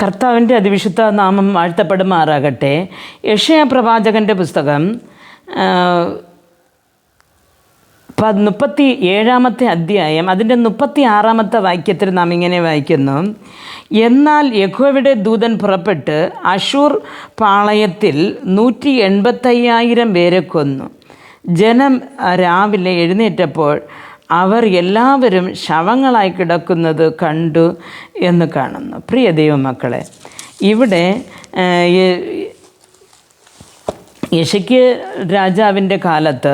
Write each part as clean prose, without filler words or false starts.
കർത്താവിൻ്റെ അതിവിശുദ്ധ നാമം വാഴ്ത്തപ്പെടുമാറാകട്ടെ. യെശയ്യാ പ്രവാചകൻ്റെ പുസ്തകം 37 അധ്യായം അതിൻ്റെ 36 വാക്യത്തിൽ നാം ഇങ്ങനെ വായിക്കുന്നു: എന്നാൽ യഹോവയുടെ ദൂതൻ പുറപ്പെട്ട് അശൂർ പാളയത്തിൽ 185,000 പേരെ കൊന്നു. ജനം രാവിലെ എഴുന്നേറ്റപ്പോൾ അവർ എല്ലാവരും ശവങ്ങളായി കിടക്കുന്നത് കണ്ടു എന്ന് കാണുന്നു. പ്രിയ ദൈവമക്കളെ, ഇവിടെ യെശയ്യാ രാജാവിൻ്റെ കാലത്ത്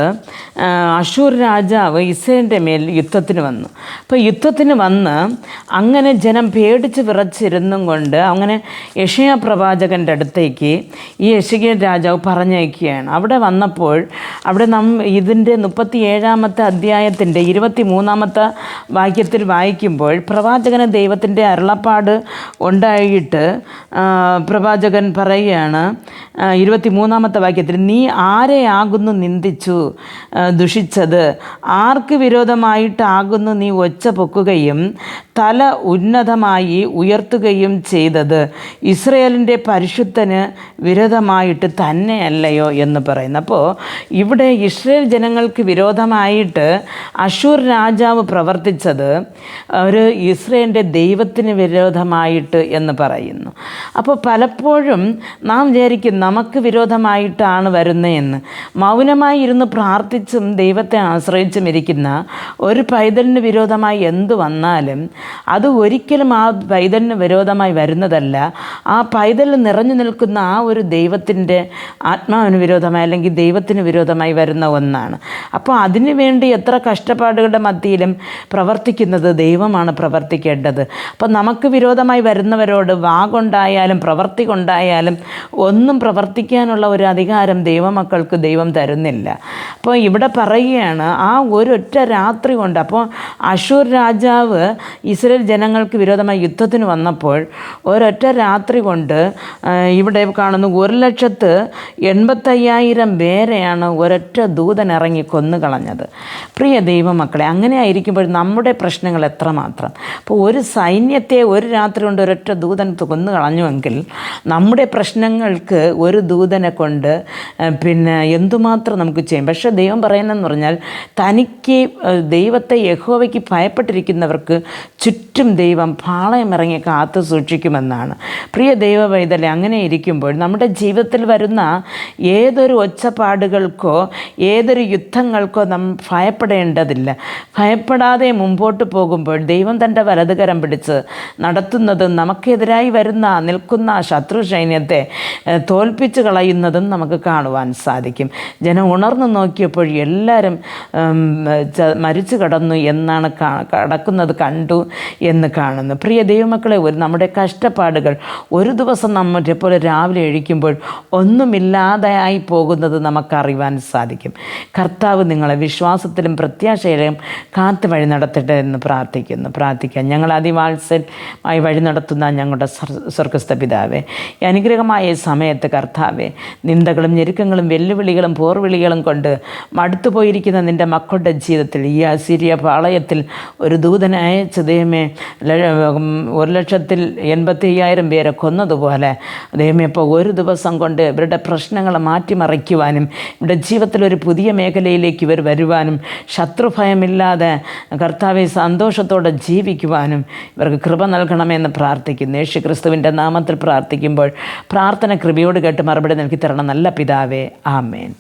അശൂർ രാജാവ് ഇസ്രായേലിൻ്റെ മേൽ യുദ്ധത്തിന് വന്നു. അപ്പോൾ യുദ്ധത്തിന് വന്ന് അങ്ങനെ ജനം പേടിച്ച് വിറച്ചിരുന്നും കൊണ്ട് അങ്ങനെ യെശയ്യാ പ്രവാചകൻ്റെ അടുത്തേക്ക് ഈ യെശയ്യാ രാജാവ് പറഞ്ഞയക്കുകയാണ്. അവിടെ വന്നപ്പോൾ അവിടെ ഇതിൻ്റെ 37 അധ്യായത്തിൻ്റെ 23 വാക്യത്തിൽ വായിക്കുമ്പോൾ പ്രവാചകന് ദൈവത്തിൻ്റെ അരുളപ്പാട് ഉണ്ടായിട്ട് പ്രവാചകൻ പറയുകയാണ് 23 വാക്യത്തിൽ: നീ ആരെയാകുന്നു നിന്ദിച്ചു ദുഷിച്ചത്? ആർക്ക് വിരോധമായിട്ടാകുന്നു നീ ഒച്ച പൊക്കുകയും തല ഉന്നതമായി ഉയർത്തുകയും ചെയ്തത്? ഇസ്രായേലിൻ്റെ പരിശുദ്ധന് വിരോധമായിട്ട് തന്നെയല്ലയോ എന്ന് പറയുന്നു. അപ്പോൾ ഇവിടെ ഇസ്രായേൽ ജനങ്ങൾക്ക് വിരോധമായിട്ട് അശൂർ രാജാവ് പ്രവർത്തിച്ചത് ഒരു ഇസ്രായേലിൻ്റെ ദൈവത്തിന് വിരോധമായിട്ട് എന്ന് പറയുന്നു. അപ്പോൾ പലപ്പോഴും നാം വിചാരിക്കും നമുക്ക് വിരോധമായിട്ടാണ് വരുന്നതെന്ന്. മൗനമായി ഇരുന്ന് പ്രാർത്ഥിച്ചും ദൈവത്തെ ആശ്രയിച്ചും ഇരിക്കുന്ന ഒരു പൈതലിന് വിരോധമായി എന്തു വന്നാലും അത് ഒരിക്കലും ആ പൈതലിന് വിരോധമായി വരുന്നതല്ല. ആ പൈതൽ നിറഞ്ഞു നിൽക്കുന്ന ആ ഒരു ദൈവത്തിൻ്റെ ആത്മാവിന് വിരോധമായി അല്ലെങ്കിൽ ദൈവത്തിന് വിരോധമായി വരുന്ന ഒന്നാണ്. അപ്പോൾ അതിനു വേണ്ടി എത്ര കഷ്ടപ്പാടുകളുടെ മധ്യയിലും പ്രവർത്തിക്കുന്നത് ദൈവമാണ് പ്രവർത്തിക്കേണ്ടത്. അപ്പോൾ നമുക്ക് വിരോധമായി വരുന്നവരോട് വാഗൊണ്ടായാലും പ്രവൃത്തി കൊണ്ടായാലും ഒന്നും പ്രവർത്തിക്കാനുള്ള ഒരു അധികാരം ദൈവമക്കൾക്ക് ദൈവം തരുന്നില്ല. അപ്പോൾ ഇവിടെ പറയുകയാണ് ആ ഒരൊറ്റ രാത്രി കൊണ്ട്. അപ്പോൾ അശൂർ രാജാവ് ഇസ്രായേൽ ജനങ്ങൾക്ക് വിരോധമായി യുദ്ധത്തിന് വന്നപ്പോൾ ഒരൊറ്റ രാത്രി കൊണ്ട് ഇവിടെ കാണുന്നു 185,000 പേരെയാണ് ഒരൊറ്റ ദൂതൻ ഇറങ്ങി കൊന്നുകളഞ്ഞത്. പ്രിയ ദൈവമക്കളെ, അങ്ങനെ ആയിരിക്കുമ്പോൾ നമ്മുടെ പ്രശ്നങ്ങൾ എത്രമാത്രം. അപ്പോൾ ഒരു സൈന്യത്തെ ഒരു രാത്രി കൊണ്ട് ഒരൊറ്റ ദൂതൻ കൊന്നുകളഞ്ഞുവെങ്കിൽ നമ്മുടെ പ്രശ്നങ്ങൾക്ക് ഒരു ദൂതനെ കൊണ്ട് എന്തുമാത്രം നമുക്ക് ചെയ്യും. പക്ഷേ ദൈവം പറയുന്നതെന്ന് പറഞ്ഞാൽ തനിക്ക് ദൈവത്തെ യഹോവയ്ക്ക് ഭയപ്പെട്ടിരിക്കുന്നവർക്ക് ചുറ്റും ദൈവം പാളയമിറങ്ങി കാത്തു സൂക്ഷിക്കുമെന്നാണ്. പ്രിയ ദൈവ പൈതലെ, അങ്ങനെ ഇരിക്കുമ്പോൾ നമ്മുടെ ജീവിതത്തിൽ വരുന്ന ഏതൊരു ഒച്ചപ്പാടുകൾക്കോ ഏതൊരു യുദ്ധങ്ങൾക്കോ നാം ഭയപ്പെടേണ്ടതില്ല. ഭയപ്പെടാതെ മുമ്പോട്ട് പോകുമ്പോൾ ദൈവം തൻ്റെ വലതുകരം പിടിച്ച് നടത്തുന്നതും നമുക്കെതിരായി നിൽക്കുന്ന ശത്രു സൈന്യത്തെ തോൽപ്പിച്ച് കളയുന്നതും നമുക്ക് കാണുവാൻ സാധിക്കും. ജനം ഉണർന്നു നോക്കിയപ്പോൾ എല്ലാവരും മരിച്ചു കിടന്നു എന്നാണ് കിടക്കുന്നത് കണ്ടു എന്ന് കാണുന്നു. പ്രിയ ദൈവമക്കളെ, നമ്മുടെ കഷ്ടപ്പാടുകൾ ഒരു ദിവസം നമ്മെ പോലെ രാവിലെ എഴുന്നേൽക്കുമ്പോൾ ഒന്നുമില്ലാതെയായി പോകുന്നത് നമുക്കറിയുവാൻ സാധിക്കും. കർത്താവ് നിങ്ങളെ വിശ്വാസത്തിലും പ്രത്യാശയിലും കാത്തു വഴി നടത്തട്ടെ എന്ന് പ്രാർത്ഥിക്കാം. ഞങ്ങൾ അതിവാത്സല്യമായി വഴി നടത്തുന്ന ഞങ്ങളുടെ സ്വർഗ്ഗസ്ഥ പിതാവേ, ഈ അനുഗ്രഹമായ സമയത്ത് കർത്താവേ, നിന്ദകളും ഞെരുക്കങ്ങളും വെല്ലുവിളികളും പോർവിളികളും കൊണ്ട് മടുത്തുപോയിരിക്കുന്ന നിൻ്റെ മക്കളുടെ ജീവിതത്തിൽ ഈ അസീരിയ പാളയത്തിൽ ഒരു ദൂതനെ അയച്ച ദൈവമേ, 185,000 പേരെ കൊന്നതുപോലെ ദൈവമേ, ഇപ്പോൾ ഒരു ദിവസം കൊണ്ട് ഇവരുടെ പ്രശ്നങ്ങൾ മാറ്റിമറിക്കുവാനും ഇവരുടെ ജീവിതത്തിൽ ഒരു പുതിയ മേഖലയിലേക്ക് ഇവർ വരുവാനും ശത്രുഭയമില്ലാതെ കർത്താവെ സന്തോഷത്തോടെ ജീവിക്കുവാനും ഇവർക്ക് കൃപ നൽകണമെന്ന് പ്രാർത്ഥിക്കുന്നു. യേശു ക്രിസ്തുവിൻ്റെ നാമത്തിൽ പ്രാർത്ഥിക്കുമ്പോൾ പ്രാർത്ഥന കൃപയോട് കേട്ട് മറുപടി നൽകി തരണം നല്ല പിതാവേ. ആമേൻ.